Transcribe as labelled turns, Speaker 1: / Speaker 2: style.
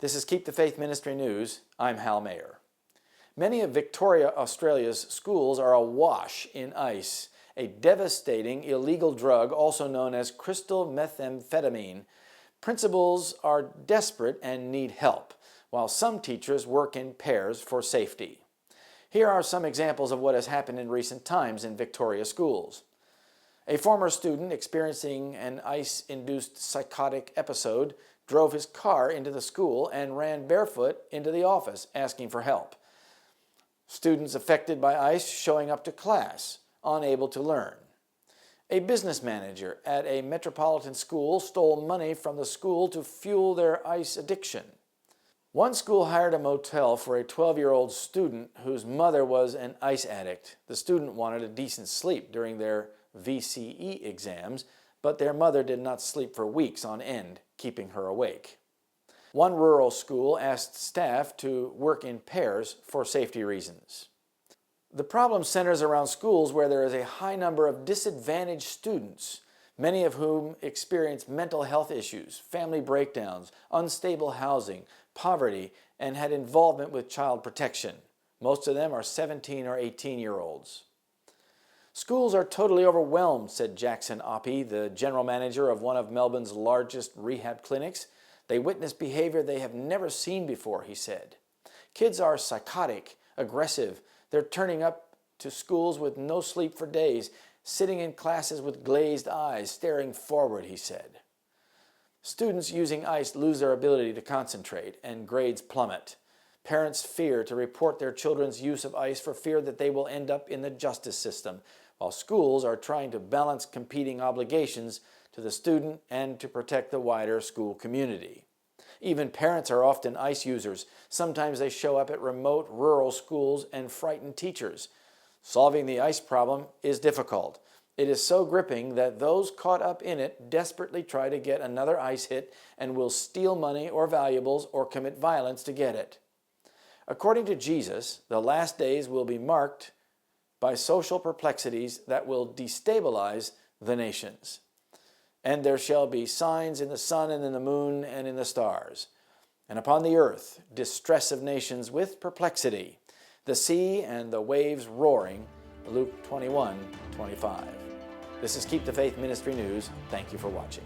Speaker 1: This is Keep the Faith Ministry News. I'm Hal Mayer. Many of Victoria, Australia's schools are awash in ice, a devastating illegal drug also known as crystal methamphetamine. Principals are desperate and need help, while some teachers work in pairs for safety. Here are some examples of what has happened in recent times in Victoria schools. A former student experiencing an ice-induced psychotic episode drove his car into the school and ran barefoot into the office asking for help. Students affected by ice showing up to class, unable to learn. A business manager at a metropolitan school stole money from the school to fuel their ice addiction. One school hired a motel for a 12-year-old student whose mother was an ice addict. The student wanted a decent sleep during their VCE exams, but their mother did not sleep for weeks on end, keeping her awake. One rural school asked staff to work in pairs for safety reasons. The problem centers around schools where there is a high number of disadvantaged students, many of whom experience mental health issues, family breakdowns, unstable housing, poverty, and had involvement with child protection. Most of them are 17 or 18-year-olds. Schools are totally overwhelmed, said Jackson Oppie, the general manager of one of Melbourne's largest rehab clinics. They witness behavior they have never seen before, he said. Kids are psychotic, aggressive. They're turning up to schools with no sleep for days, sitting in classes with glazed eyes, staring forward, he said. Students using ice lose their ability to concentrate, and grades plummet. Parents fear to report their children's use of ice for fear that they will end up in the justice system, while schools are trying to balance competing obligations to the student and to protect the wider school community. Even parents are often ice users. Sometimes they show up at remote rural schools and frighten teachers. Solving the ice problem is difficult. It is so gripping that those caught up in it desperately try to get another ice hit and will steal money or valuables or commit violence to get it. According to Jesus, the last days will be marked by social perplexities that will destabilize the nations. And there shall be signs in the sun and in the moon and in the stars. And upon the earth, distress of nations with perplexity, the sea and the waves roaring. Luke 21:25. This is Keep the Faith Ministry News. Thank you for watching.